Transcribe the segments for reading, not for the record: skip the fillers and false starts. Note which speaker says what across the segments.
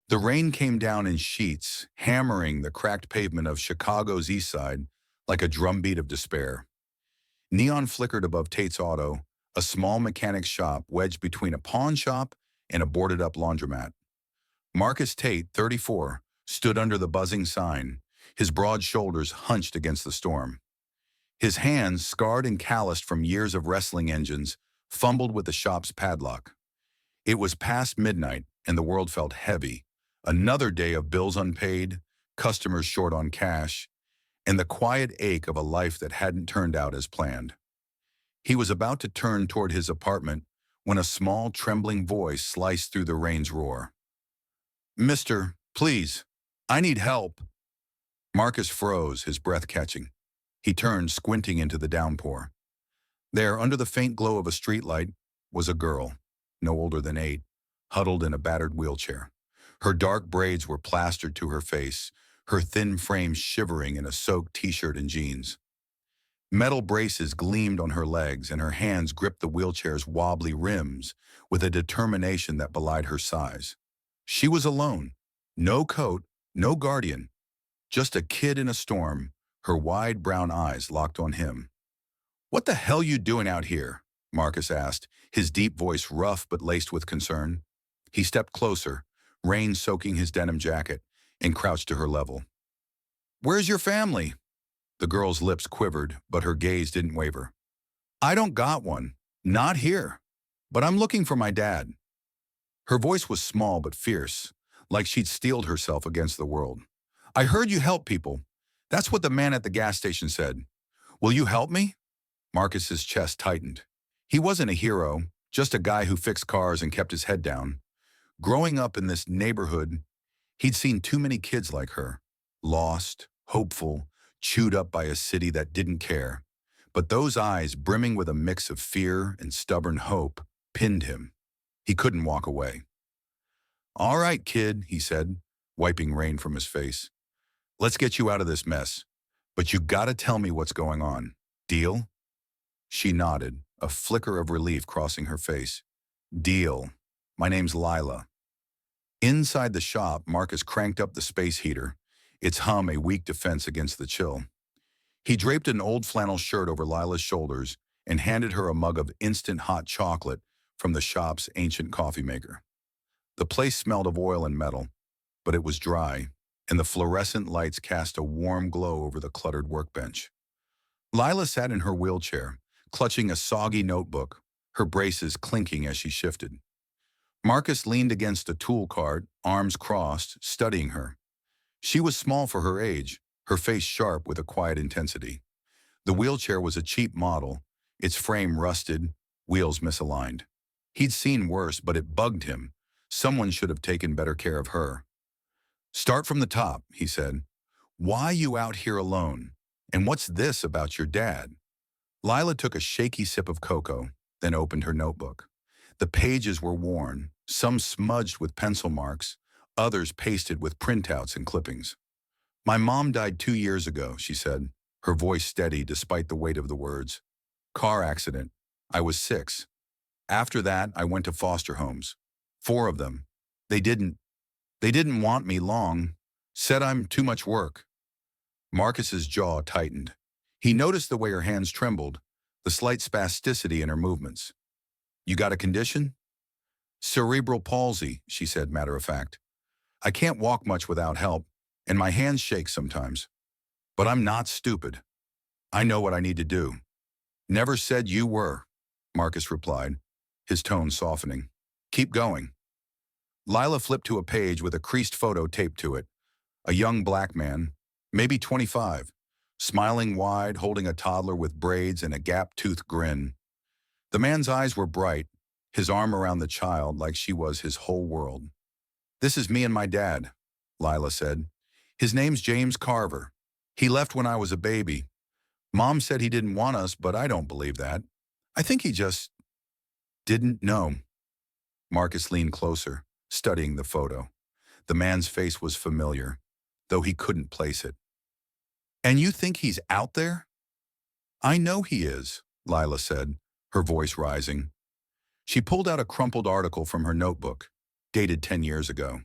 Speaker 1: The rain came down in sheets, hammering the cracked pavement of Chicago's east side like a drumbeat of despair. Neon flickered above Tate's Auto, a small mechanic's shop wedged between a pawn shop and a boarded-up laundromat. Marcus Tate, 34, stood under the buzzing sign, his broad shoulders hunched against the storm. His hands, scarred and calloused from years of wrestling engines, fumbled with the shop's padlock. It was past midnight, and the world felt heavy. Another day of bills unpaid, customers short on cash, and the quiet ache of a life that hadn't turned out as planned. He was about to turn toward his apartment when a small, trembling voice sliced through the rain's roar. "Mister, please, I need help." Marcus froze, his breath catching. He turned, squinting into the downpour. There, under the faint glow of a streetlight, was a girl, no older than 8, huddled in a battered wheelchair. Her dark braids were plastered to her face, her thin frame shivering in a soaked t-shirt and jeans. Metal braces gleamed on her legs, and her hands gripped the wheelchair's wobbly rims with a determination that belied her size. She was alone. No coat, no guardian. Just a kid in a storm, her wide brown eyes locked on him. "What the hell you doing out here?" Marcus asked, his deep voice rough but laced with concern. He stepped closer, rain soaking his denim jacket, and crouched to her level. "Where's your family?" The girl's lips quivered, but her gaze didn't waver. "I don't got one. Not here. But I'm looking for my dad." Her voice was small but fierce, like she'd steeled herself against the world. "I heard you help people. That's what the man at the gas station said. Will you help me?" Marcus's chest tightened. He wasn't a hero, just a guy who fixed cars and kept his head down. Growing up in this neighborhood, he'd seen too many kids like her, lost, hopeful, chewed up by a city that didn't care. But those eyes, brimming with a mix of fear and stubborn hope, pinned him. He couldn't walk away. "All right, kid," he said, wiping rain from his face. "Let's get you out of this mess. But you gotta tell me what's going on. Deal?" She nodded, a flicker of relief crossing her face. "Deal. My name's Lila." Inside the shop, Marcus cranked up the space heater, its hum a weak defense against the chill. He draped an old flannel shirt over Lila's shoulders and handed her a mug of instant hot chocolate from the shop's ancient coffee maker. The place smelled of oil and metal, but it was dry, and the fluorescent lights cast a warm glow over the cluttered workbench. Lila sat in her wheelchair, clutching a soggy notebook, her braces clinking as she shifted. Marcus leaned against a tool cart, arms crossed, studying her. She was small for her age, her face sharp with a quiet intensity. The wheelchair was a cheap model, its frame rusted, wheels misaligned. He'd seen worse, but it bugged him. Someone should have taken better care of her. "Start from the top," he said. "Why you out here alone? And what's this about your dad?" Lila took a shaky sip of cocoa, then opened her notebook. The pages were worn, some smudged with pencil marks, others pasted with printouts and clippings. "My mom died 2 years ago," she said, her voice steady despite the weight of the words. "Car accident. I was 6. After that, I went to foster homes. 4 of them. They didn't want me long. Said I'm too much work." Marcus's jaw tightened. He noticed the way her hands trembled, the slight spasticity in her movements. "You got a condition?" "Cerebral palsy," she said, matter of fact. "I can't walk much without help, and my hands shake sometimes. But I'm not stupid. I know what I need to do." "Never said you were," Marcus replied, his tone softening. "Keep going." Lila flipped to a page with a creased photo taped to it. A young black man, maybe 25, smiling wide, holding a toddler with braids and a gap-toothed grin. The man's eyes were bright, his arm around the child like she was his whole world. "This is me and my dad," Lila said. "His name's James Carver. He left when I was a baby. Mom said he didn't want us, but I don't believe that. I think he just didn't know." Marcus leaned closer, studying the photo. The man's face was familiar, though he couldn't place it. "And you think he's out there?" "I know he is," Lila said, her voice rising. She pulled out a crumpled article from her notebook, dated 10 years ago.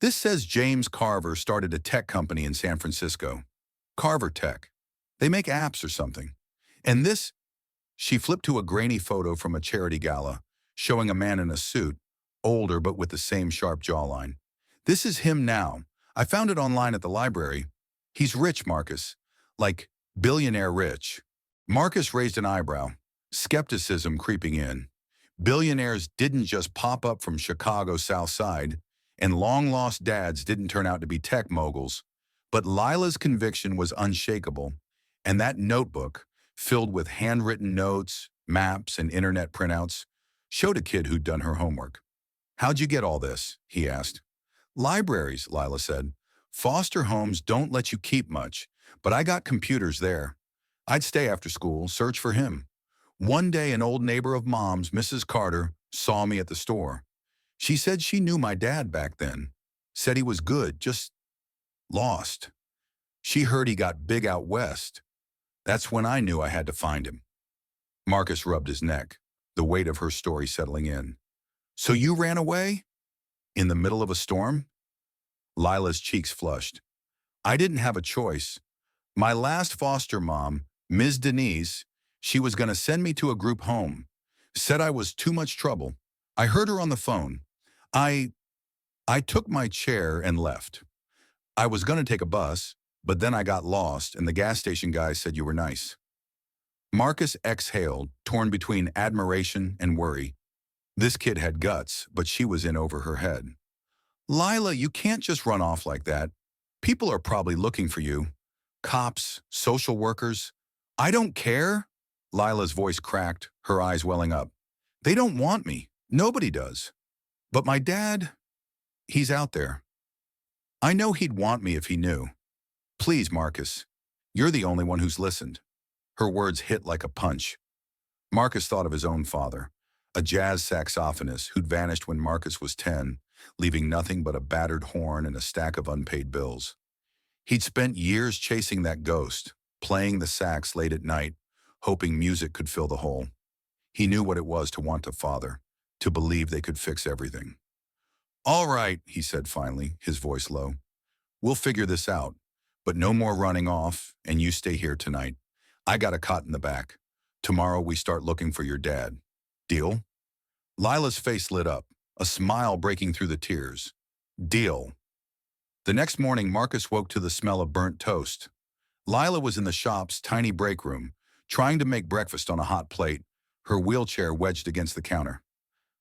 Speaker 1: This says James Carver started a tech company in San Francisco. Carver Tech. They make apps or something. And this, she flipped to a grainy photo from a charity gala, showing a man in a suit, older but with the same sharp jawline. This is him now. I found it online at the library. He's rich, Marcus. Like, billionaire rich. Marcus raised an eyebrow, skepticism creeping in. Billionaires didn't just pop up from Chicago's South Side, and long-lost dads didn't turn out to be tech moguls. But Lila's conviction was unshakable, and that notebook, filled with handwritten notes, maps, and internet printouts, showed a kid who'd done her homework. "How'd you get all this?" he asked. "Libraries," Lila said. "Foster homes don't let you keep much, but I got computers there. I'd stay after school, search for him. One day an old neighbor of Mom's, Mrs. Carter, saw me at the store. She said she knew my dad back then. Said he was good, just lost. She heard he got big out west. That's when I knew I had to find him." Marcus rubbed his neck, the weight of her story settling in. "So you ran away? In the middle of a storm?" Lila's cheeks flushed. "I didn't have a choice. My last foster mom, Ms. Denise, she was going to send me to a group home. Said I was too much trouble. I heard her on the phone. I took my chair and left. I was going to take a bus, but then I got lost and the gas station guy said you were nice." Marcus exhaled, torn between admiration and worry. This kid had guts, but she was in over her head. "Lila, you can't just run off like that. People are probably looking for you. Cops, social workers. I don't care." Lila's voice cracked, her eyes welling up. "They don't want me. Nobody does. But my dad, he's out there. I know he'd want me if he knew. Please, Marcus, you're the only one who's listened." Her words hit like a punch. Marcus thought of his own father, a jazz saxophonist who'd vanished when Marcus was 10, leaving nothing but a battered horn and a stack of unpaid bills. He'd spent years chasing that ghost, playing the sax late at night, hoping music could fill the hole. He knew what it was to want a father, to believe they could fix everything. "All right," he said finally, his voice low. "We'll figure this out, but no more running off, and you stay here tonight. I got a cot in the back. Tomorrow we start looking for your dad. Deal?" Lila's face lit up, a smile breaking through the tears. "Deal." The next morning, Marcus woke to the smell of burnt toast. Lila was in the shop's tiny break room, trying to make breakfast on a hot plate, her wheelchair wedged against the counter.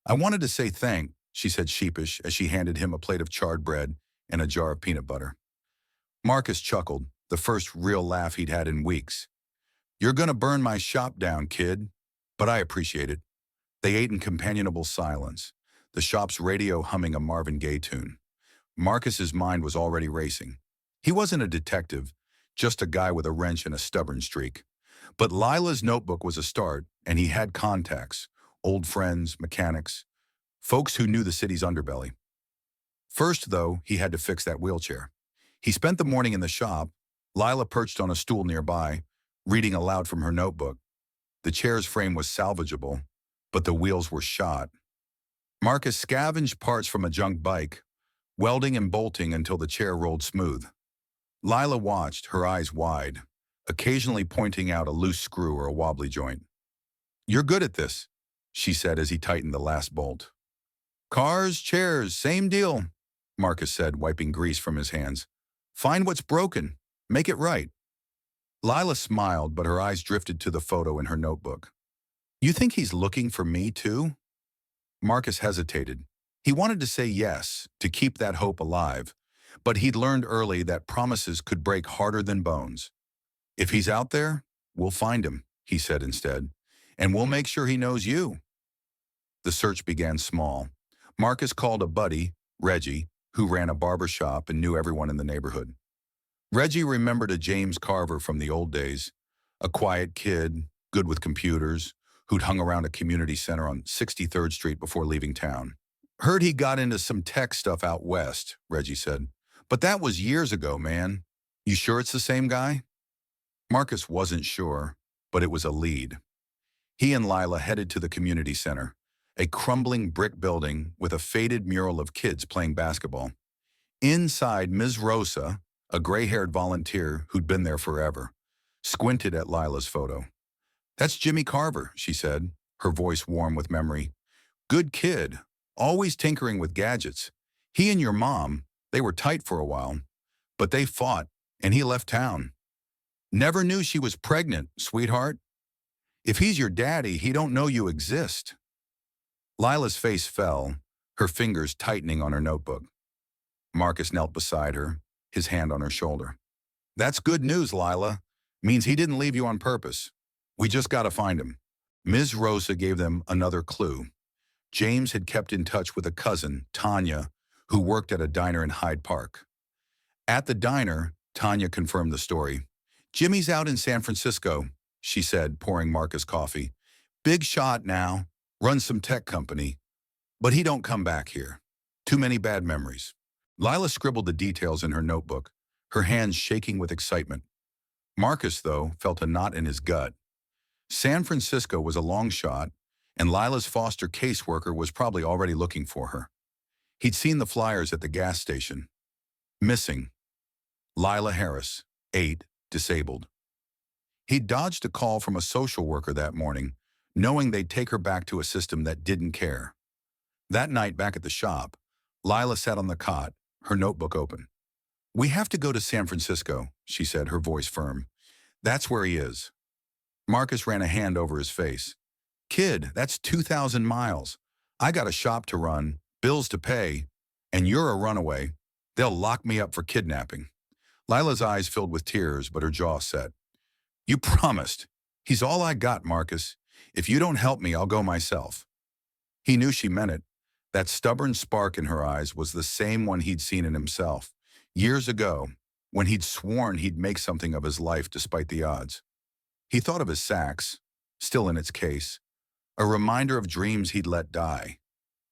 Speaker 1: "I wanted to say thanks," she said sheepish as she handed him a plate of charred bread and a jar of peanut butter. Marcus chuckled, the first real laugh he'd had in weeks. "You're gonna burn my shop down, kid, but I appreciate it." They ate in companionable silence, the shop's radio humming a Marvin Gaye tune. Marcus's mind was already racing. He wasn't a detective, just a guy with a wrench and a stubborn streak. But Lila's notebook was a start, and he had contacts, old friends, mechanics, folks who knew the city's underbelly. First, though, he had to fix that wheelchair. He spent the morning in the shop, Lila perched on a stool nearby, reading aloud from her notebook. The chair's frame was salvageable, but the wheels were shot. Marcus scavenged parts from a junk bike, welding and bolting until the chair rolled smooth. Lila watched, her eyes wide, occasionally pointing out a loose screw or a wobbly joint. "You're good at this," she said as he tightened the last bolt. "Cars, chairs, same deal," Marcus said, wiping grease from his hands. "Find what's broken. Make it right." Lila smiled, but her eyes drifted to the photo in her notebook. "You think he's looking for me, too?" Marcus hesitated. He wanted to say yes, to keep that hope alive, but he'd learned early that promises could break harder than bones. "If he's out there, we'll find him," he said instead, "and we'll make sure he knows you." The search began small. Marcus called a buddy, Reggie, who ran a barber shop and knew everyone in the neighborhood. Reggie remembered a James Carver from the old days, a quiet kid, good with computers, who'd hung around a community center on 63rd Street before leaving town. "Heard he got into some tech stuff out west," Reggie said. "But that was years ago, man. You sure it's the same guy?" Marcus wasn't sure, but it was a lead. He and Lila headed to the community center, a crumbling brick building with a faded mural of kids playing basketball. Inside, Ms. Rosa, a gray-haired volunteer who'd been there forever, squinted at Lila's photo. "That's Jimmy Carver," she said, her voice warm with memory. "Good kid, always tinkering with gadgets. He and your mom, they were tight for a while, but they fought, and he left town. Never knew she was pregnant, sweetheart. If he's your daddy, he don't know you exist." Lila's face fell, her fingers tightening on her notebook. Marcus knelt beside her, his hand on her shoulder. "That's good news, Lila. Means he didn't leave you on purpose. We just gotta find him." Ms. Rosa gave them another clue. James had kept in touch with a cousin, Tanya, who worked at a diner in Hyde Park. At the diner, Tanya confirmed the story. "Jimmy's out in San Francisco," she said, pouring Marcus coffee. "Big shot now, runs some tech company. But he don't come back here. Too many bad memories." Lila scribbled the details in her notebook, her hands shaking with excitement. Marcus, though, felt a knot in his gut. San Francisco was a long shot, and Lila's foster caseworker was probably already looking for her. He'd seen the flyers at the gas station. Missing. Lila Harris, 8, disabled. He'd dodged a call from a social worker that morning, knowing they'd take her back to a system that didn't care. That night back at the shop, Lila sat on the cot, her notebook open. "We have to go to San Francisco," she said, her voice firm. "That's where he is." Marcus ran a hand over his face. "Kid, that's 2,000 miles. I got a shop to run, bills to pay, and you're a runaway. They'll lock me up for kidnapping." Lila's eyes filled with tears, but her jaw set. "You promised. He's all I got, Marcus. If you don't help me, I'll go myself." He knew she meant it. That stubborn spark in her eyes was the same one he'd seen in himself, years ago, when he'd sworn he'd make something of his life despite the odds. He thought of his sax, still in its case, a reminder of dreams he'd let die.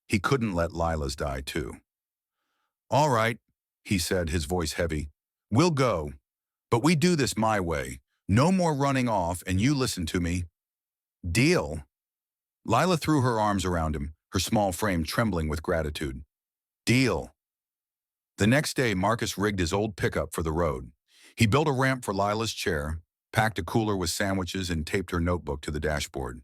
Speaker 1: He couldn't let Lila's die, too. "All right," he said, his voice heavy. "We'll go. But we do this my way. No more running off, and you listen to me." "Deal." Lila threw her arms around him, her small frame trembling with gratitude. "Deal." The next day, Marcus rigged his old pickup for the road. He built a ramp for Lila's chair, packed a cooler with sandwiches, and taped her notebook to the dashboard.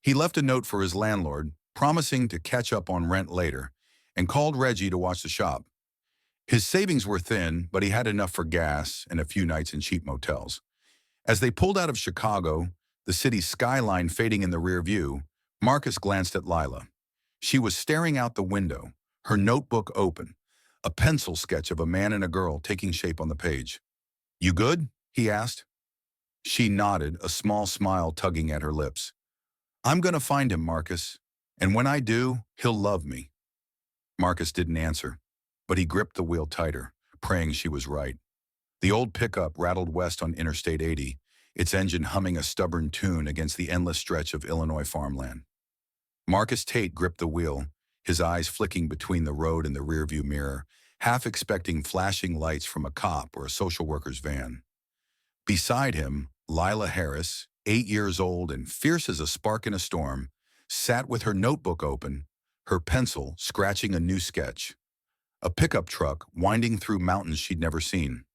Speaker 1: He left a note for his landlord, promising to catch up on rent later, and called Reggie to watch the shop. His savings were thin, but he had enough for gas and a few nights in cheap motels. As they pulled out of Chicago, the city's skyline fading in the rear view, Marcus glanced at Lila. She was staring out the window, her notebook open, a pencil sketch of a man and a girl taking shape on the page. "You good?" he asked. She nodded, a small smile tugging at her lips. "I'm gonna find him, Marcus, and when I do, he'll love me." Marcus didn't answer, but he gripped the wheel tighter, praying she was right. The old pickup rattled west on Interstate 80, its engine humming a stubborn tune against the endless stretch of Illinois farmland. Marcus Tate gripped the wheel, his eyes flicking between the road and the rearview mirror, half expecting flashing lights from a cop or a social worker's van. Beside him, Lila Harris, 8 years old and fierce as a spark in a storm, sat with her notebook open, her pencil scratching a new sketch. A pickup truck winding through mountains she'd never seen.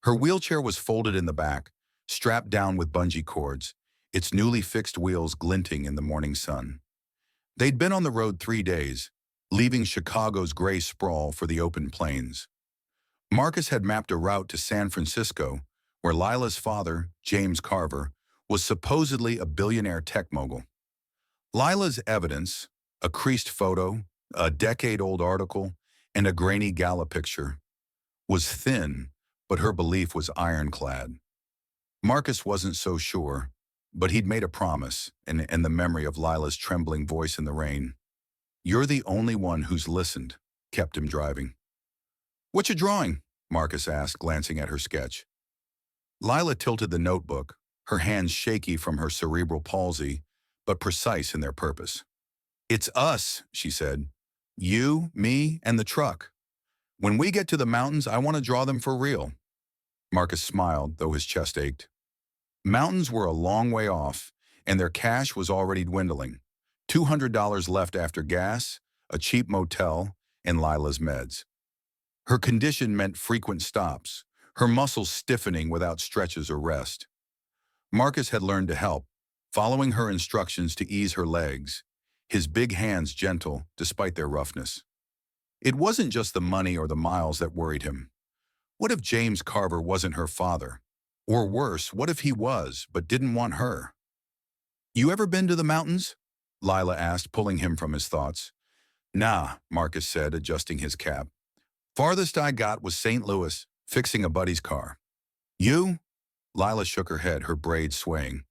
Speaker 1: Her wheelchair was folded in the back, strapped down with bungee cords, its newly fixed wheels glinting in the morning sun. They'd been on the road 3 days, leaving Chicago's gray sprawl for the open plains. Marcus had mapped a route to San Francisco, where Lila's father, James Carver, was supposedly a billionaire tech mogul. Lila's evidence, a creased photo, a decade-old article, and a grainy gala picture, was thin, but her belief was ironclad. Marcus wasn't so sure, but he'd made a promise, and the memory of Lila's trembling voice in the rain. "You're the only one who's listened," kept him driving. "What you drawing?" Marcus asked, glancing at her sketch. Lila tilted the notebook, her hands shaky from her cerebral palsy, but precise in their purpose. "It's us," she said. "You, me, and the truck. When we get to the mountains, I want to draw them for real." Marcus smiled, though his chest ached. Mountains were a long way off, and their cash was already dwindling. $200 left after gas, a cheap motel, and Lila's meds. Her condition meant frequent stops, her muscles stiffening without stretches or rest. Marcus had learned to help, following her instructions to ease her legs, his big hands gentle despite their roughness. It wasn't just the money or the miles that worried him. What if James Carver wasn't her father? Or worse, what if he was, but didn't want her? "You ever been to the mountains?" Lila asked, pulling him from his thoughts. "Nah," Marcus said, adjusting his cap. "Farthest I got was St. Louis, fixing a buddy's car." "You?" Lila shook her head, her braids swaying.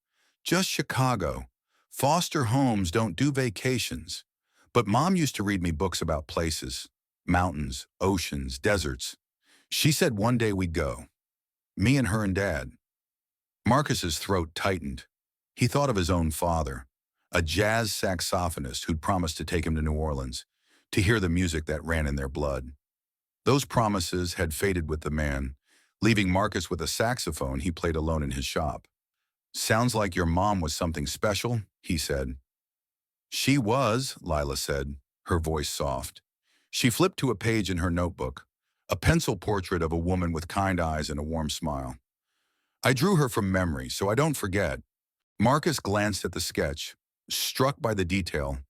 Speaker 1: "Just Chicago. Foster homes don't do vacations. But Mom used to read me books about places. Mountains, oceans, deserts. She said one day we'd go. Me and her and Dad." Marcus's throat tightened. He thought of his own father, a jazz saxophonist who'd promised to take him to New Orleans, to hear the music that ran in their blood. Those promises had faded with the man, leaving Marcus with a saxophone he played alone in his shop. "Sounds like your mom was something special," he said. "She was," Lila said, her voice soft. She flipped to a page in her notebook, a pencil portrait of a woman with kind eyes and a warm smile. "I drew her from memory, so I don't forget." Marcus glanced at the sketch, struck by the detail,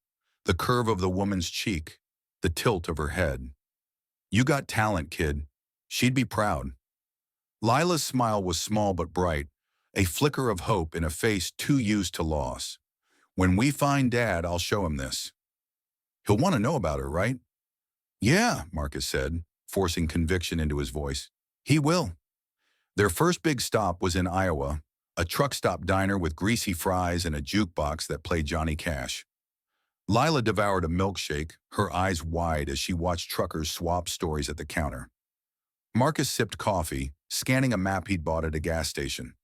Speaker 1: the curve of the woman's cheek, the tilt of her head. "You got talent, kid. She'd be proud." Lila's smile was small but bright, a flicker of hope in a face too used to loss. "When we find Dad, I'll show him this." "He'll want to know about her, right?" "Yeah," Marcus said, forcing conviction into his voice. "He will." Their first big stop was in Iowa, a truck stop diner with greasy fries and a jukebox that played Johnny Cash. Lila devoured a milkshake, her eyes wide as she watched truckers swap stories at the counter. Marcus sipped coffee, scanning a map he'd bought at a gas station.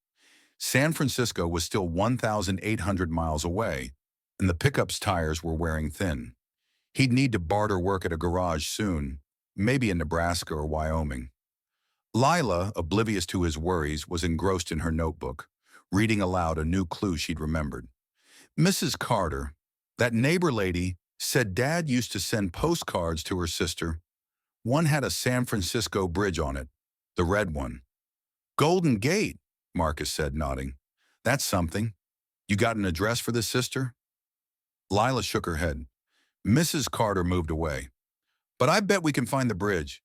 Speaker 1: San Francisco was still 1,800 miles away, and the pickup's tires were wearing thin. He'd need to barter work at a garage soon, maybe in Nebraska or Wyoming. Lila, oblivious to his worries, was engrossed in her notebook, reading aloud a new clue she'd remembered. Mrs. Carter, that neighbor lady, said Dad used to send postcards to her sister. One had a San Francisco bridge on it, the red one. "Golden Gate," Marcus said, nodding. "That's something. You got an address for this sister?" Lila shook her head. Mrs. Carter moved away. "But I bet we can find the bridge.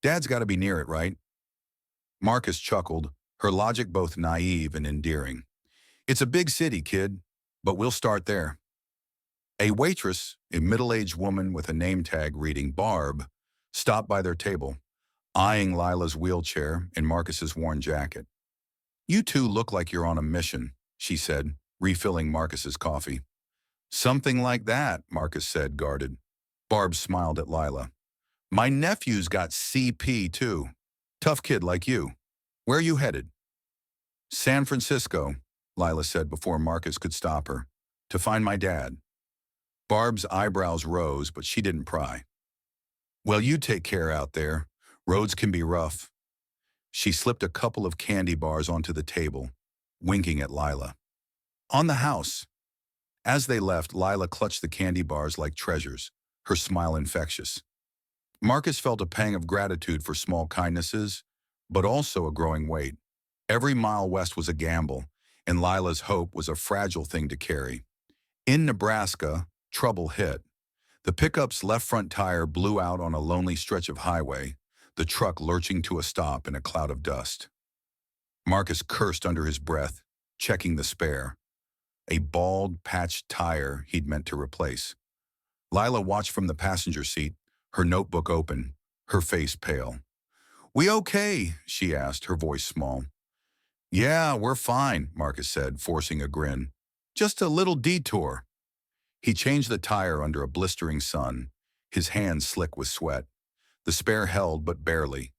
Speaker 1: Dad's got to be near it, right?" Marcus chuckled, her logic both naive and endearing. "It's a big city, kid, but we'll start there." A waitress, a middle-aged woman with a name tag reading Barb, stopped by their table, eyeing Lila's wheelchair and Marcus's worn jacket. "You two look like you're on a mission," she said, refilling Marcus's coffee. "Something like that," Marcus said, guarded. Barb smiled at Lila. "My nephew's got CP, too. Tough kid like you. Where are you headed?" "San Francisco," Lila said before Marcus could stop her. "To find my dad." Barb's eyebrows rose, but she didn't pry. "Well, you take care out there. Roads can be rough." She slipped a couple of candy bars onto the table, winking at Lila. "On the house." As they left, Lila clutched the candy bars like treasures, her smile infectious. Marcus felt a pang of gratitude for small kindnesses, but also a growing weight. Every mile west was a gamble, and Lila's hope was a fragile thing to carry. In Nebraska, trouble hit. The pickup's left front tire blew out on a lonely stretch of highway, the truck lurching to a stop in a cloud of dust. Marcus cursed under his breath, checking the spare. A bald, patched tire he'd meant to replace. Lila watched from the passenger seat, her notebook open, her face pale. "We okay?" she asked, her voice small. "Yeah, we're fine," Marcus said, forcing a grin. "Just a little detour." He changed the tire under a blistering sun, his hands slick with sweat. The spare held, but barely.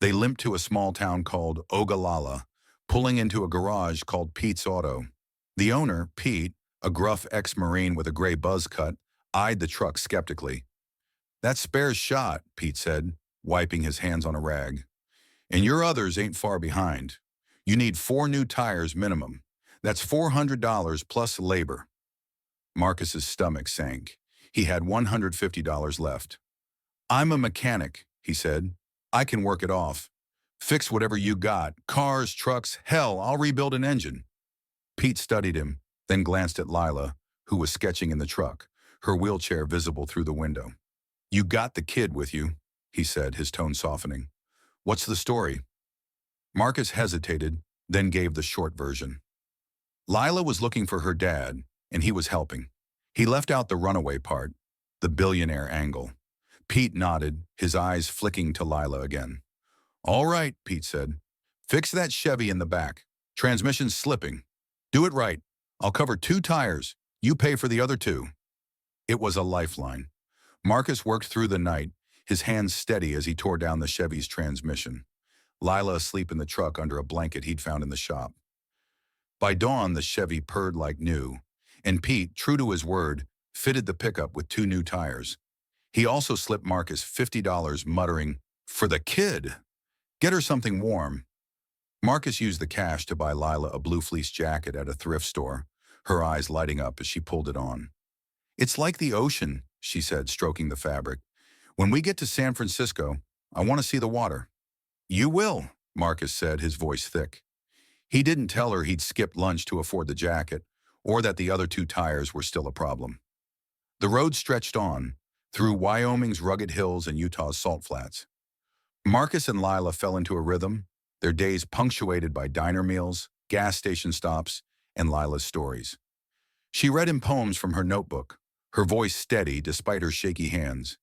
Speaker 1: They limped to a small town called Ogallala, pulling into a garage called Pete's Auto. The owner, Pete, a gruff ex-Marine with a gray buzz cut, eyed the truck skeptically. "That spare's shot," Pete said, wiping his hands on a rag. "And your others ain't far behind. You need 4 new tires minimum. That's $400 plus labor." Marcus's stomach sank. He had $150 left. "I'm a mechanic," he said. I can work it off. Fix whatever you got. Cars, trucks, hell, I'll rebuild an engine. Pete studied him, then glanced at Lila, who was sketching in the truck, her wheelchair visible through the window. You got the kid with you, he said, his tone softening. What's the story? Marcus hesitated, then gave the short version. Lila was looking for her dad, and he was helping. He left out the runaway part, the billionaire angle. Pete nodded, his eyes flicking to Lila again. All right, Pete said. Fix that Chevy in the back. Transmission's slipping. Do it right. I'll cover 2 tires. You pay for the other 2. It was a lifeline. Marcus worked through the night, his hands steady as he tore down the Chevy's transmission. Lila asleep in the truck under a blanket he'd found in the shop. By dawn, the Chevy purred like new, and Pete, true to his word, fitted the pickup with 2 new tires. He also slipped Marcus $50, muttering, "For the kid! Get her something warm." Marcus used the cash to buy Lila a blue fleece jacket at a thrift store, her eyes lighting up as she pulled it on. It's like the ocean, she said, stroking the fabric. When we get to San Francisco, I want to see the water. You will, Marcus said, his voice thick. He didn't tell her he'd skipped lunch to afford the jacket, or that the other 2 tires were still a problem. The road stretched on, through Wyoming's rugged hills and Utah's salt flats. Marcus and Lila fell into a rhythm, their days punctuated by diner meals, gas station stops, and Lila's stories. She read him poems from her notebook, her voice steady despite her shaky hands,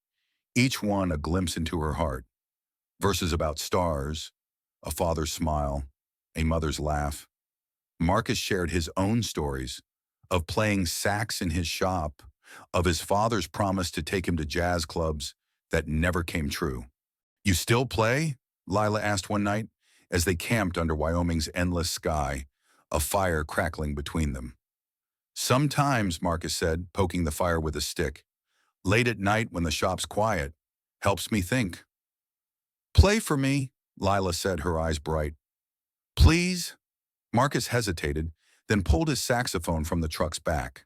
Speaker 1: each one a glimpse into her heart. Verses about stars, a father's smile, a mother's laugh. Marcus shared his own stories of playing sax in his shop, of his father's promise to take him to jazz clubs that never came true. You still play? Lila asked one night as they camped under Wyoming's endless sky, a fire crackling between them. Sometimes, Marcus said, poking the fire with a stick. Late at night when the shop's quiet, helps me think. Play for me, Lila said, her eyes bright. Please? Marcus hesitated, then pulled his saxophone from the truck's back.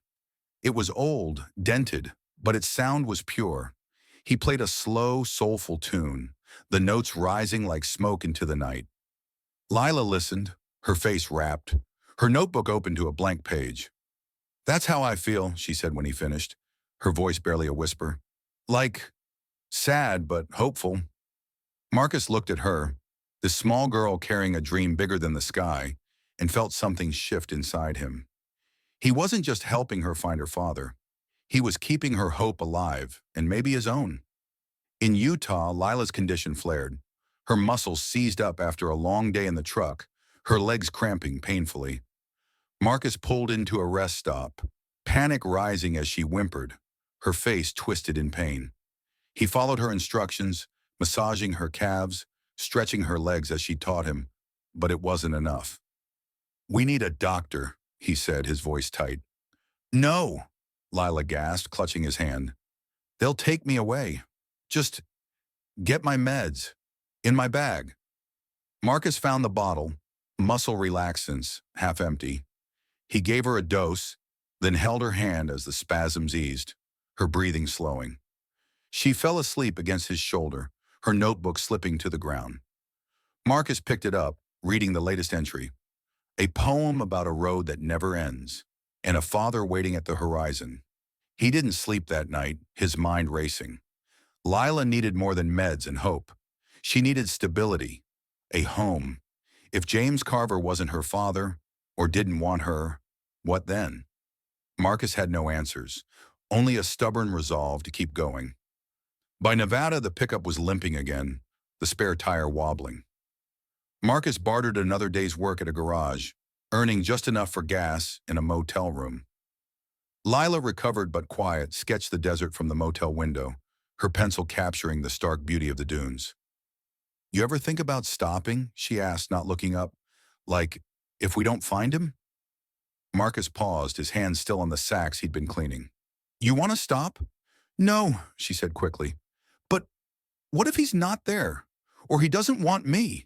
Speaker 1: It was old, dented, but its sound was pure. He played a slow, soulful tune, the notes rising like smoke into the night. Lila listened, her face rapt, her notebook open to a blank page. That's how I feel, she said when he finished, her voice barely a whisper. Like, sad but hopeful. Marcus looked at her, this small girl carrying a dream bigger than the sky, and felt something shift inside him. He wasn't just helping her find her father. He was keeping her hope alive, and maybe his own. In Utah, Lila's condition flared. Her muscles seized up after a long day in the truck, her legs cramping painfully. Marcus pulled into a rest stop, panic rising as she whimpered, her face twisted in pain. He followed her instructions, massaging her calves, stretching her legs as she taught him, but it wasn't enough. We need a doctor, he said, his voice tight. No, Lila gasped, clutching his hand. They'll take me away. Just get my meds. In my bag. Marcus found the bottle, muscle relaxants, half empty. He gave her a dose, then held her hand as the spasms eased, her breathing slowing. She fell asleep against his shoulder, her notebook slipping to the ground. Marcus picked it up, reading the latest entry. A poem about a road that never ends, and a father waiting at the horizon. He didn't sleep that night, his mind racing. Lila needed more than meds and hope. She needed stability, a home. If James Carver wasn't her father, or didn't want her, what then? Marcus had no answers, only a stubborn resolve to keep going. By Nevada, the pickup was limping again, the spare tire wobbling. Marcus bartered another day's work at a garage, earning just enough for gas in a motel room. Lila, recovered but quiet, sketched the desert from the motel window, her pencil capturing the stark beauty of the dunes. You ever think about stopping? She asked, not looking up. Like, if we don't find him? Marcus paused, his hands still on the sacks he'd been cleaning. You want to stop? No, she said quickly. But what if he's not there? Or he doesn't want me?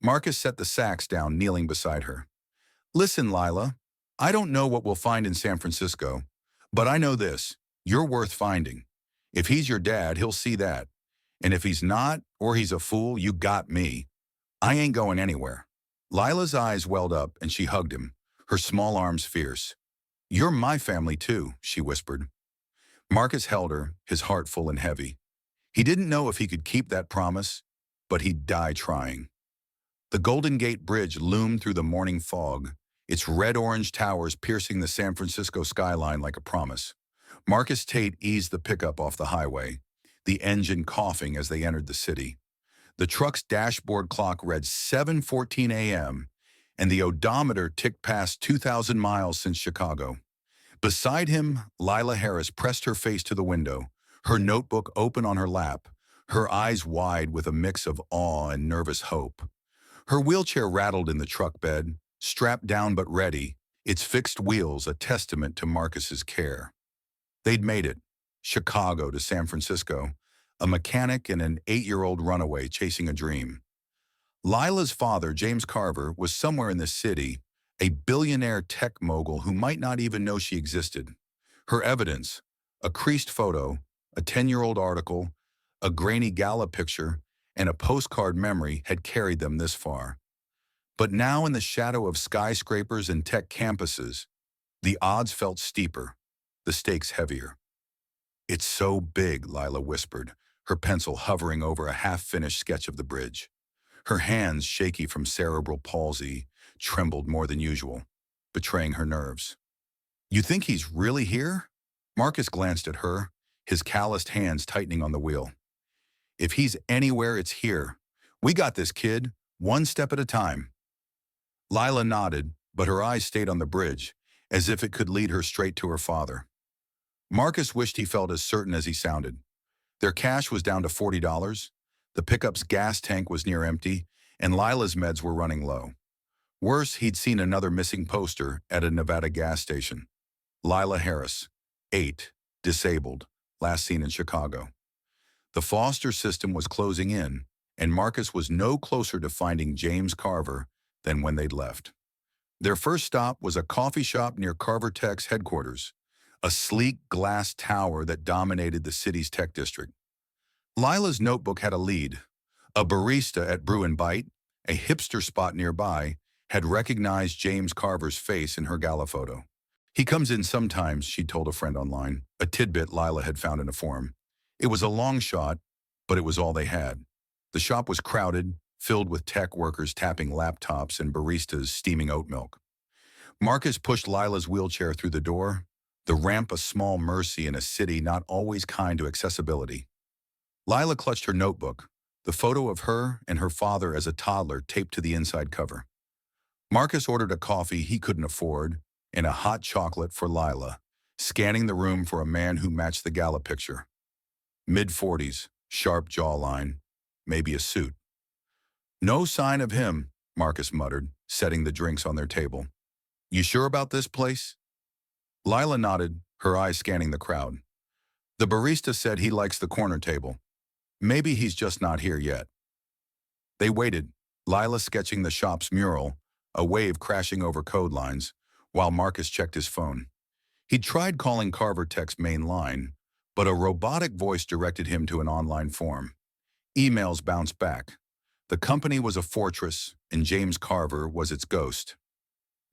Speaker 1: Marcus set the sacks down, kneeling beside her. Listen, Lila, I don't know what we'll find in San Francisco, but I know this. You're worth finding. If he's your dad, he'll see that. And if he's not, or he's a fool, you got me. I ain't going anywhere. Lila's eyes welled up and she hugged him, her small arms fierce. You're my family too, she whispered. Marcus held her, his heart full and heavy. He didn't know if he could keep that promise, but he'd die trying. The Golden Gate Bridge loomed through the morning fog, its red-orange towers piercing the San Francisco skyline like a promise. Marcus Tate eased the pickup off the highway, the engine coughing as they entered the city. The truck's dashboard clock read 7:14 a.m., and the odometer ticked past 2,000 miles since Chicago. Beside him, Lila Harris pressed her face to the window, her notebook open on her lap, her eyes wide with a mix of awe and nervous hope. Her wheelchair rattled in the truck bed, strapped down but ready, its fixed wheels a testament to Marcus's care. They'd made it, Chicago to San Francisco, a mechanic and an 8-year-old runaway chasing a dream. Lila's father, James Carver, was somewhere in the city, a billionaire tech mogul who might not even know she existed. Her evidence, a creased photo, a 10-year-old article, a grainy gala picture, and a postcard memory had carried them this far. But now in the shadow of skyscrapers and tech campuses, the odds felt steeper, the stakes heavier. It's so big, Lila whispered, her pencil hovering over a half-finished sketch of the bridge. Her hands, shaky from cerebral palsy, trembled more than usual, betraying her nerves. You think he's really here? Marcus glanced at her, his calloused hands tightening on the wheel. If he's anywhere, it's here. We got this, kid, one step at a time. Lila nodded, but her eyes stayed on the bridge, as if it could lead her straight to her father. Marcus wished he felt as certain as he sounded. Their cash was down to $40, the pickup's gas tank was near empty, and Lila's meds were running low. Worse, he'd seen another missing poster at a Nevada gas station. Lila Harris, 8, disabled, last seen in Chicago. The foster system was closing in, and Marcus was no closer to finding James Carver than when they'd left. Their first stop was a coffee shop near Carver Tech's headquarters, a sleek glass tower that dominated the city's tech district. Lila's notebook had a lead. A barista at Brew and Bite, a hipster spot nearby, had recognized James Carver's face in her gala photo. He comes in sometimes, she told a friend online, a tidbit Lila had found in a forum. It was a long shot, but it was all they had. The shop was crowded, filled with tech workers tapping laptops and baristas steaming oat milk. Marcus pushed Lila's wheelchair through the door, the ramp a small mercy in a city not always kind to accessibility. Lila clutched her notebook, the photo of her and her father as a toddler taped to the inside cover. Marcus ordered a coffee he couldn't afford and a hot chocolate for Lila, scanning the room for a man who matched the gala picture. Mid-40s, sharp jawline, maybe a suit. No sign of him, Marcus muttered, setting the drinks on their table. You sure about this place? Lila nodded, her eyes scanning the crowd. The barista said he likes the corner table. Maybe he's just not here yet. They waited, Lila sketching the shop's mural, a wave crashing over code lines, while Marcus checked his phone. He'd tried calling Carver Tech's main line, but a robotic voice directed him to an online form. Emails bounced back. The company was a fortress, and James Carver was its ghost.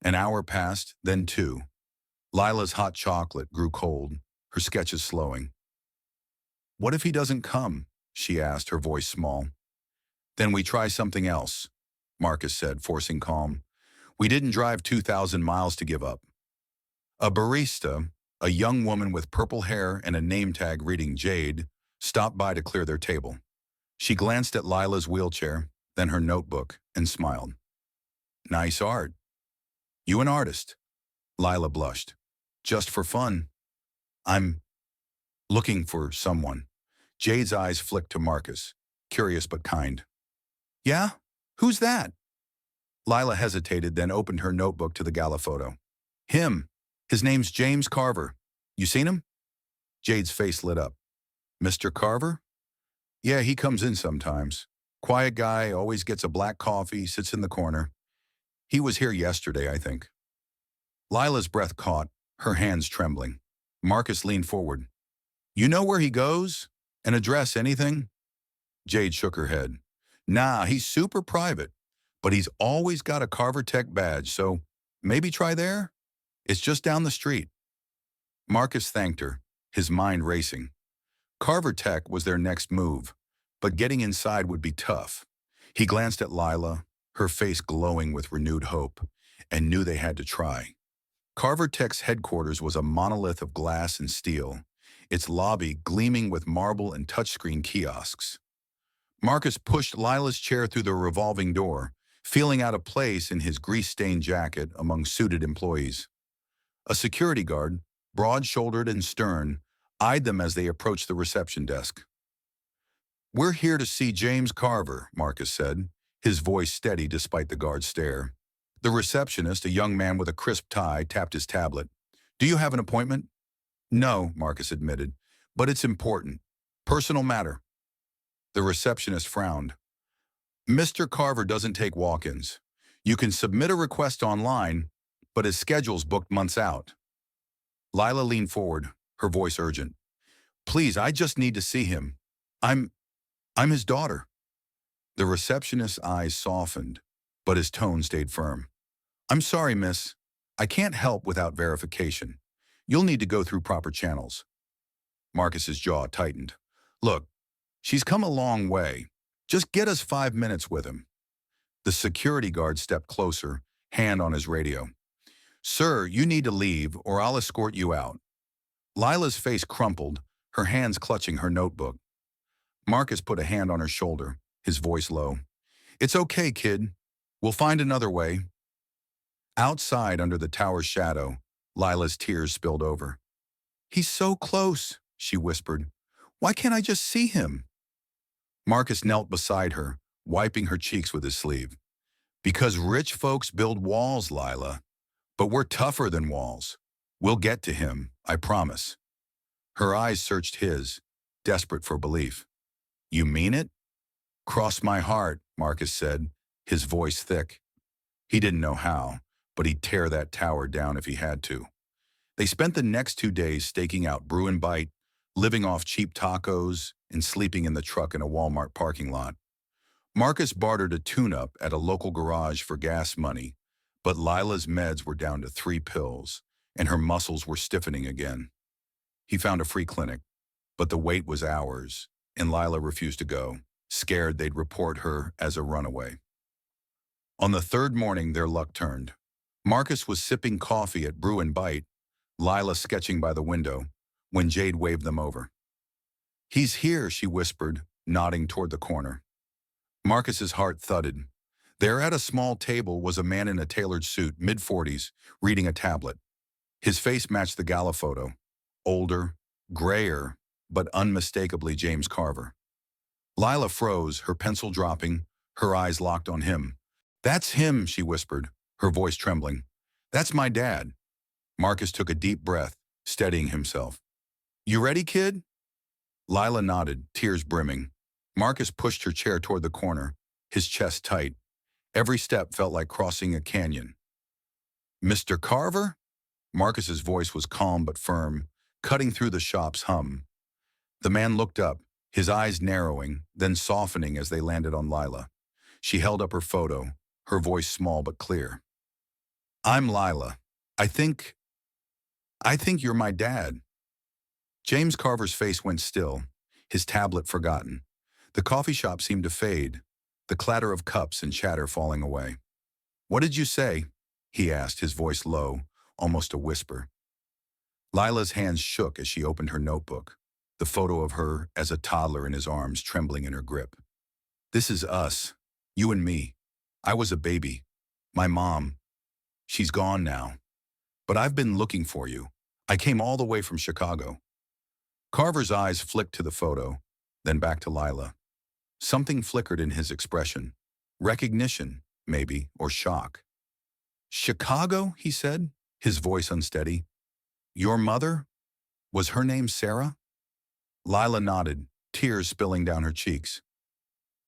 Speaker 1: An hour passed, then 2. Lila's hot chocolate grew cold, her sketches slowing. What if he doesn't come? She asked, her voice small. Then we try something else, Marcus said, forcing calm. We didn't drive 2,000 miles to give up. A barista, a young woman with purple hair and a name tag reading Jade, stopped by to clear their table. She glanced at Lila's wheelchair, then her notebook, and smiled. Nice art. You an artist? Lila blushed. Just for fun. I'm looking for someone. Jade's eyes flicked to Marcus, curious but kind. Yeah? Who's that? Lila hesitated, then opened her notebook to the gala photo. Him. His name's James Carver. You seen him? Jade's face lit up. Mr. Carver? Yeah, he comes in sometimes. Quiet guy, always gets a black coffee, sits in the corner. He was here yesterday, I think. Lila's breath caught, her hands trembling. Marcus leaned forward. You know where he goes? An address, anything? Jade shook her head. Nah, he's super private, but he's always got a Carver Tech badge, so maybe try there? It's just down the street. Marcus thanked her, his mind racing. Carver Tech was their next move, but getting inside would be tough. He glanced at Lila, her face glowing with renewed hope, and knew they had to try. Carver Tech's headquarters was a monolith of glass and steel, its lobby gleaming with marble and touchscreen kiosks. Marcus pushed Lila's chair through the revolving door, feeling out of place in his grease-stained jacket among suited employees. A security guard, broad-shouldered and stern, eyed them as they approached the reception desk. "We're here to see James Carver," Marcus said, his voice steady despite the guard's stare. The receptionist, a young man with a crisp tie, tapped his tablet. "Do you have an appointment?" "No," Marcus admitted, "but it's important. Personal matter." The receptionist frowned. "Mr. Carver doesn't take walk-ins. You can submit a request online, but his schedule's booked months out." Lila leaned forward, her voice urgent. "Please, I just need to see him. I'm his daughter." The receptionist's eyes softened, but his tone stayed firm. "I'm sorry, miss. I can't help without verification. You'll need to go through proper channels." Marcus's jaw tightened. "Look, she's come a long way. Just get us 5 minutes with him." The security guard stepped closer, hand on his radio. "Sir, you need to leave or I'll escort you out." Lila's face crumpled, her hands clutching her notebook. Marcus put a hand on her shoulder, his voice low. "It's okay, kid. We'll find another way." Outside under the tower's shadow, Lila's tears spilled over. "He's so close," she whispered. "Why can't I just see him?" Marcus knelt beside her, wiping her cheeks with his sleeve. "Because rich folks build walls, Lila. But we're tougher than walls. We'll get to him, I promise." Her eyes searched his, desperate for belief. "You mean it?" "Cross my heart," Marcus said, his voice thick. He didn't know how, but he'd tear that tower down if he had to. They spent the next 2 days staking out brew and bite, living off cheap tacos, and sleeping in the truck in a Walmart parking lot. Marcus bartered a tune-up at a local garage for gas money, but Lila's meds were down to 3 pills, and her muscles were stiffening again. He found a free clinic, but the wait was hours, and Lila refused to go, scared they'd report her as a runaway. On the 3rd morning, their luck turned. Marcus was sipping coffee at Brew and Bite, Lila sketching by the window, when Jade waved them over. "He's here," she whispered, nodding toward the corner. Marcus's heart thudded. There at a small table was a man in a tailored suit, mid-40s, reading a tablet. His face matched the gala photo. Older, grayer, but unmistakably James Carver. Lila froze, her pencil dropping, her eyes locked on him. "That's him," she whispered, her voice trembling. "That's my dad." Marcus took a deep breath, steadying himself. "You ready, kid?" Lila nodded, tears brimming. Marcus pushed her chair toward the corner, his chest tight. Every step felt like crossing a canyon. "Mr. Carver?" Marcus's voice was calm but firm, cutting through the shop's hum. The man looked up, his eyes narrowing, then softening as they landed on Lila. She held up her photo, her voice small but clear. "I'm Lila. I think you're my dad." James Carver's face went still, his tablet forgotten. The coffee shop seemed to fade, the clatter of cups and chatter falling away. "What did you say?" he asked, his voice low, almost a whisper. Lila's hands shook as she opened her notebook, the photo of her as a toddler in his arms trembling in her grip. "This is us, you and me. I was a baby. My mom, she's gone now. But I've been looking for you. I came all the way from Chicago." Carver's eyes flicked to the photo, then back to Lila. Something flickered in his expression. Recognition, maybe, or shock. "Chicago?" he said, his voice unsteady. "Your mother? Was her name Sarah?" Lila nodded, tears spilling down her cheeks.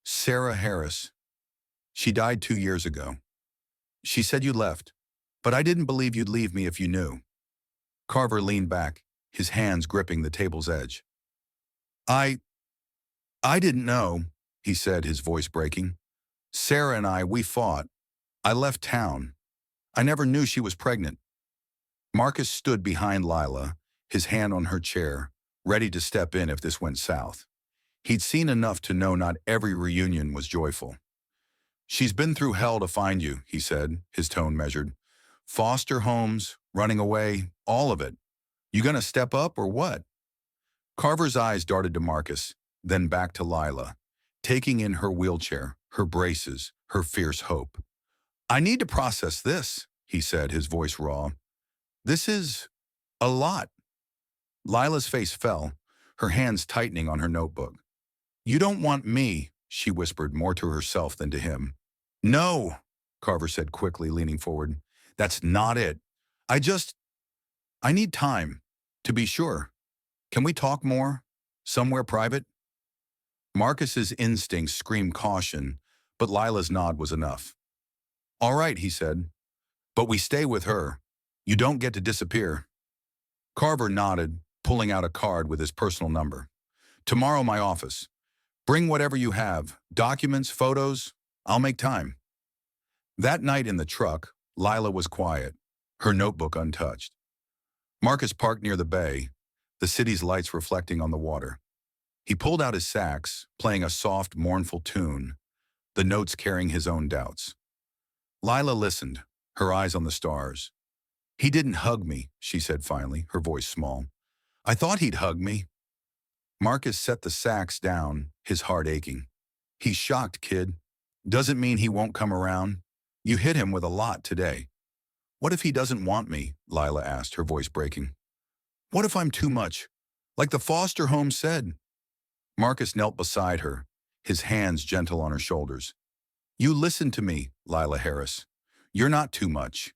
Speaker 1: "Sarah Harris. She died 2 years ago. She said you left, but I didn't believe you'd leave me if you knew." Carver leaned back, his hands gripping the table's edge. I didn't know. he said, his voice breaking. Sarah and we fought. I left town. I never knew she was pregnant. Marcus stood behind Lila, his hand on her chair, ready to step in if this went south. He'd seen enough to know not every reunion was joyful. She's been through hell to find you, he said, his tone measured. Foster homes, running away, all of it. You gonna step up or what? Carver's eyes darted to Marcus, then back to Lila, taking in her wheelchair, her braces, her fierce hope. I need to process this, he said, his voice raw. This is a lot. Lila's face fell, her hands tightening on her notebook. You don't want me, she whispered more to herself than to him. No, Carver said quickly, leaning forward. That's not it. I need time, to be sure. Can we talk more? Somewhere private? Marcus's instincts screamed caution, but Lila's nod was enough. All right, he said. But we stay with her. You don't get to disappear. Carver nodded, pulling out a card with his personal number. Tomorrow, my office. Bring whatever you have, documents, photos. I'll make time. That night in the truck, Lila was quiet, her notebook untouched. Marcus parked near the bay, the city's lights reflecting on the water. He pulled out his sax, playing a soft, mournful tune, the notes carrying his own doubts. Lila listened, her eyes on the stars. He didn't hug me, she said finally, her voice small. I thought he'd hug me. Marcus set the sax down, his heart aching. He's shocked, kid. Doesn't mean he won't come around. You hit him with a lot today. What if he doesn't want me? Lila asked, her voice breaking. What if I'm too much? Like the foster home said. Marcus knelt beside her, his hands gentle on her shoulders. You listen to me, Lila Harris. You're not too much.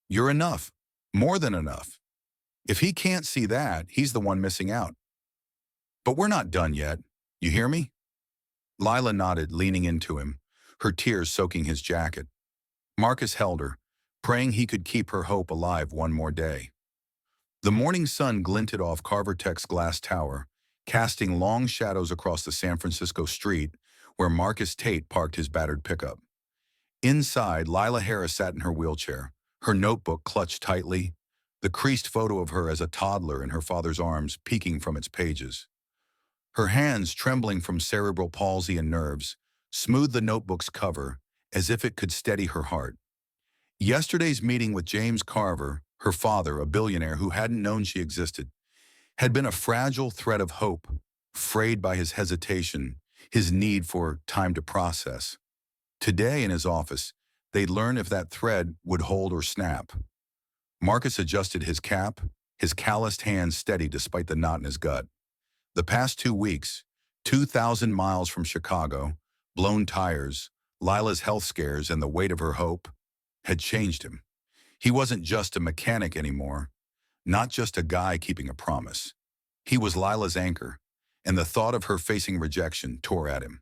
Speaker 1: You're enough. More than enough. If he can't see that, he's the one missing out. But we're not done yet. You hear me? Lila nodded, leaning into him, her tears soaking his jacket. Marcus held her, praying he could keep her hope alive one more day. The morning sun glinted off Carver Tech's glass tower, casting long shadows across the San Francisco street where Marcus Tate parked his battered pickup. Inside, Lila Harris sat in her wheelchair, her notebook clutched tightly, the creased photo of her as a toddler in her father's arms peeking from its pages. Her hands, trembling from cerebral palsy and nerves, smoothed the notebook's cover as if it could steady her heart. Yesterday's meeting with James Carver, her father, a billionaire who hadn't known she existed, had been a fragile thread of hope, frayed by his hesitation, his need for time to process. Today in his office, they'd learn if that thread would hold or snap. Marcus adjusted his cap, his calloused hands steady despite the knot in his gut. The past 2 weeks, 2,000 miles from Chicago, blown tires, Lila's health scares, and the weight of her hope had changed him. He wasn't just a mechanic anymore, not just a guy keeping a promise. He was Lila's anchor, and the thought of her facing rejection tore at him.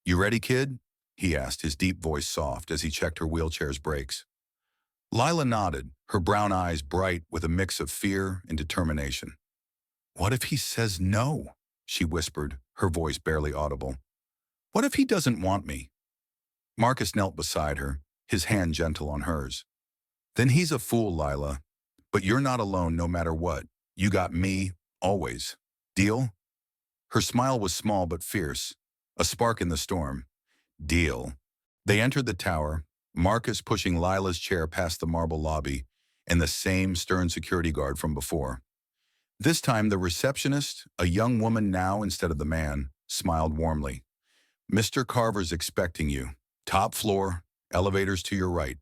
Speaker 1: You ready, kid? He asked, his deep voice soft as he checked her wheelchair's brakes. Lila nodded, her brown eyes bright with a mix of fear and determination. What if he says no? She whispered, her voice barely audible. What if he doesn't want me? Marcus knelt beside her, his hand gentle on hers. Then he's a fool, Lila. But you're not alone no matter what. You got me, always. Deal? Her smile was small but fierce, a spark in the storm. Deal. They entered the tower, Marcus pushing Lila's chair past the marble lobby and the same stern security guard from before. This time the receptionist, a young woman now instead of the man, smiled warmly. Mr. Carver's expecting you. Top floor, elevators to your right.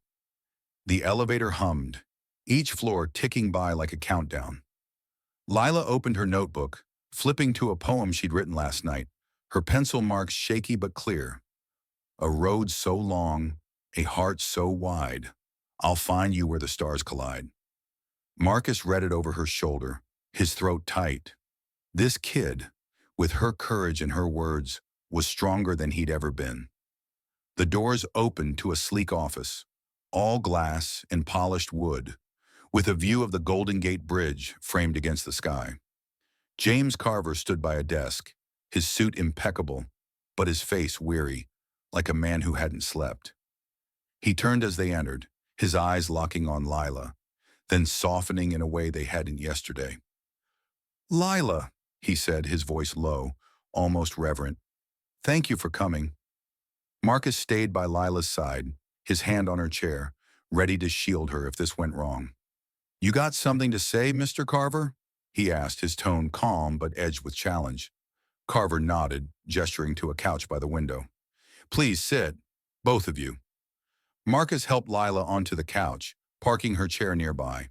Speaker 1: The elevator hummed, each floor ticking by like a countdown. Lila opened her notebook, flipping to a poem she'd written last night, her pencil marks shaky but clear. A road so long, a heart so wide, I'll find you where the stars collide. Marcus read it over her shoulder, his throat tight. This kid, with her courage and her words, was stronger than he'd ever been. The doors opened to a sleek office, all glass and polished wood, with a view of the Golden Gate Bridge framed against the sky. James Carver stood by a desk, his suit impeccable, but his face weary, like a man who hadn't slept. He turned as they entered, his eyes locking on Lila, then softening in a way they hadn't yesterday. "Lila," he said, his voice low, almost reverent. "Thank you for coming." Marcus stayed by Lila's side, his hand on her chair, ready to shield her if this went wrong. "You got something to say, Mr. Carver?" he asked, his tone calm but edged with challenge. Carver nodded, gesturing to a couch by the window. "Please sit, both of you." Marcus helped Lila onto the couch, parking her chair nearby.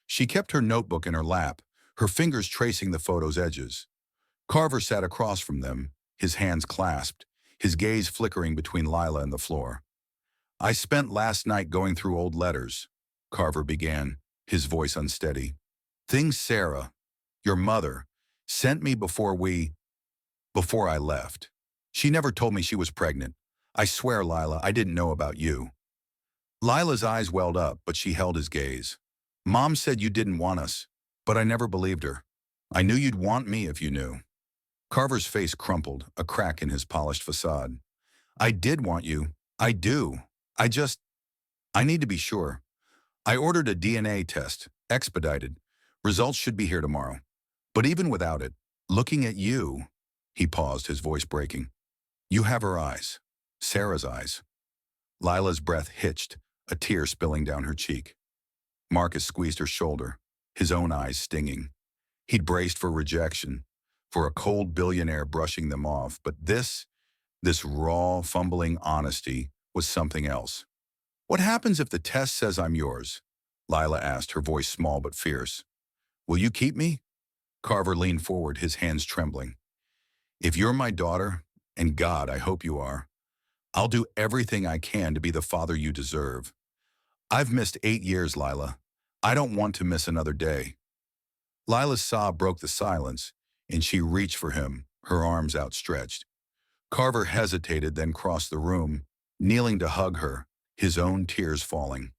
Speaker 1: She kept her notebook in her lap, her fingers tracing the photo's edges. Carver sat across from them, his hands clasped, his gaze flickering between Lila and the floor. "I spent last night going through old letters," Carver began, his voice unsteady. "Things Sarah, your mother, sent me before I left. She never told me she was pregnant. I swear, Lila, I didn't know about you." Lila's eyes welled up, but she held his gaze. "Mom said you didn't want us, but I never believed her. I knew you'd want me if you knew." Carver's face crumpled, a crack in his polished facade. "I did want you. I do. I need to be sure. I ordered a DNA test, expedited. Results should be here tomorrow. But even without it, looking at you," he paused, his voice breaking. "You have her eyes. Sarah's eyes." Lila's breath hitched, a tear spilling down her cheek. Marcus squeezed her shoulder, his own eyes stinging. He'd braced for rejection, for a cold billionaire brushing them off, but this raw, fumbling honesty was something else. "What happens if the test says I'm yours?" Lila asked, her voice small but fierce. "Will you keep me?" Carver leaned forward, his hands trembling. "If you're my daughter, and God, I hope you are, I'll do everything I can to be the father you deserve. I've missed 8 years, Lila. I don't want to miss another day." Lila's sob broke the silence, and she reached for him, her arms outstretched. Carver hesitated, then crossed the room, kneeling to hug her, his own tears falling.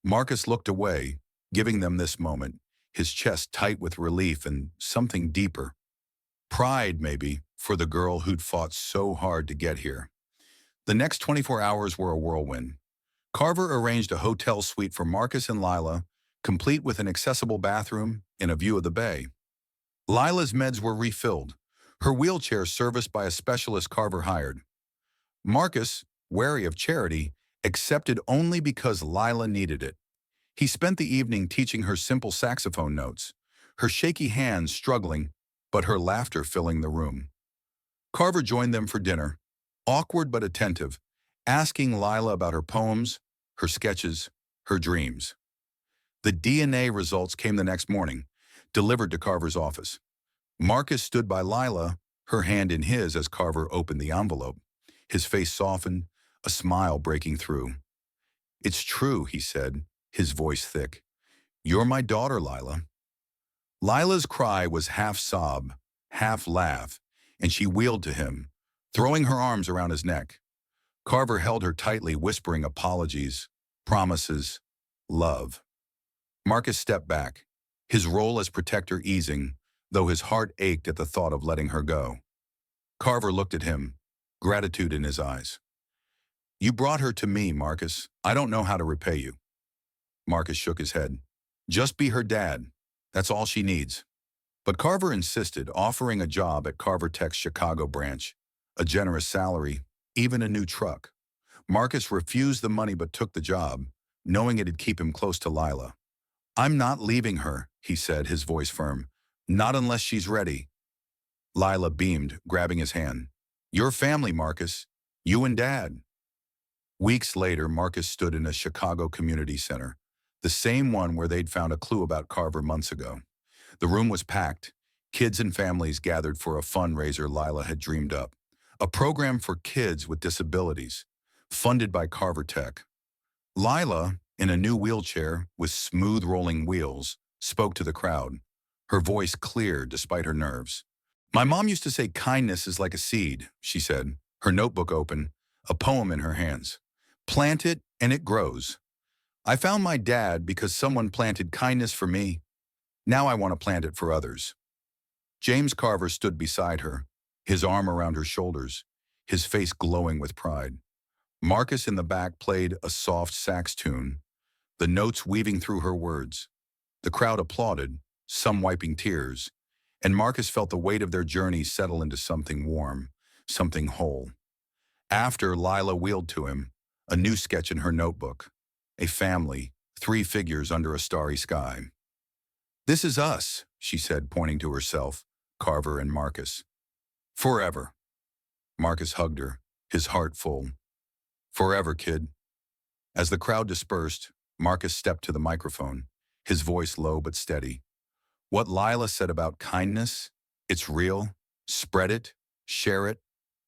Speaker 1: Marcus looked away, giving them this moment, his chest tight with relief and something deeper. Pride, maybe, for the girl who'd fought so hard to get here. The next 24 hours were a whirlwind. Carver arranged a hotel suite for Marcus and Lila, complete with an accessible bathroom and a view of the bay. Lila's meds were refilled, her wheelchair serviced by a specialist Carver hired. Marcus, wary of charity, accepted only because Lila needed it. He spent the evening teaching her simple saxophone notes, her shaky hands struggling, but her laughter filling the room. Carver joined them for dinner, awkward but attentive, asking Lila about her poems, her sketches, her dreams. The DNA results came the next morning, delivered to Carver's office. Marcus stood by Lila, her hand in his as Carver opened the envelope. His face softened, a smile breaking through. "It's true," he said, his voice thick. "You're my daughter, Lila." Lila's cry was half sob, half laugh, and she wheeled to him, throwing her arms around his neck. Carver held her tightly, whispering apologies, promises, love. Marcus stepped back, his role as protector easing, though his heart ached at the thought of letting her go. Carver looked at him, gratitude in his eyes. "You brought her to me, Marcus. I don't know how to repay you." Marcus shook his head. "Just be her dad. That's all she needs." But Carver insisted, offering a job at Carver Tech's Chicago branch, a generous salary, even a new truck. Marcus refused the money but took the job, knowing it'd keep him close to Lila. "I'm not leaving her," he said, his voice firm. "Not unless she's ready." Lila beamed, grabbing his hand. "Your family, Marcus. You and Dad." Weeks later, Marcus stood in a Chicago community center, the same one where they'd found a clue about Carver months ago. The room was packed. Kids and families gathered for a fundraiser Lila had dreamed up, a program for kids with disabilities, funded by Carver Tech. Lila, in a new wheelchair with smooth rolling wheels, spoke to the crowd, her voice clear despite her nerves. "My mom used to say kindness is like a seed," she said, her notebook open, a poem in her hands. "Plant it and it grows. I found my dad because someone planted kindness for me. Now I want to plant it for others." James Carver stood beside her, his arm around her shoulders. his face glowing with pride. Marcus in the back played a soft sax tune, the notes weaving through her words. The crowd applauded, some wiping tears, and Marcus felt the weight of their journey settle into something warm, something whole. After, Lila wheeled to him, a new sketch in her notebook. A family, 3 figures under a starry sky. "This is us," she said, pointing to herself, Carver, and Marcus. "Forever." Marcus hugged her, his heart full. "Forever, kid." As the crowd dispersed, Marcus stepped to the microphone, his voice low but steady. "What Lila said about kindness, it's real. Spread it, share it,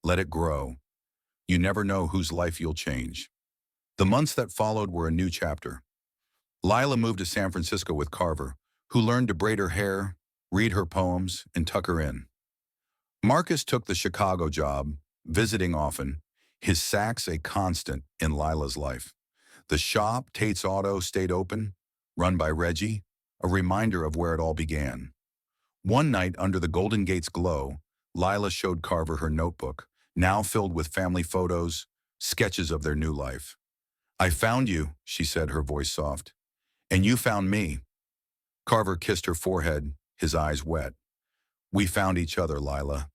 Speaker 1: let it grow. You never know whose life you'll change." The months that followed were a new chapter. Lila moved to San Francisco with Carver, who learned to braid her hair, read her poems, and tuck her in. Marcus took the Chicago job, visiting often, his sax a constant in Lila's life. The shop, Tate's Auto, stayed open, run by Reggie, a reminder of where it all began. One night, under the Golden Gate's glow, Lila showed Carver her notebook, now filled with family photos, sketches of their new life. "I found you," she said, her voice soft. "And you found me." Carver kissed her forehead, his eyes wet. "We found each other, Lila.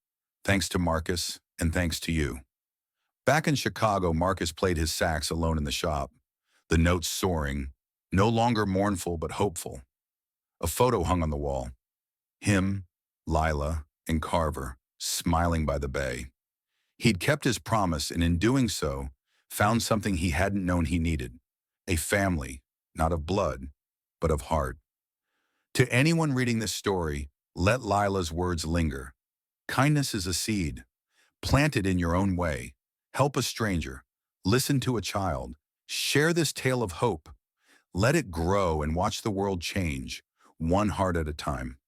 Speaker 1: Thanks to Marcus, and thanks to you." Back in Chicago, Marcus played his sax alone in the shop, the notes soaring, no longer mournful but hopeful. A photo hung on the wall. Him, Lila, and Carver, smiling by the bay. He'd kept his promise, and in doing so, found something he hadn't known he needed. A family, not of blood, but of heart. To anyone reading this story, let Lila's words linger. Kindness is a seed. Plant it in your own way. Help a stranger. Listen to a child. Share this tale of hope. Let it grow and watch the world change, one heart at a time.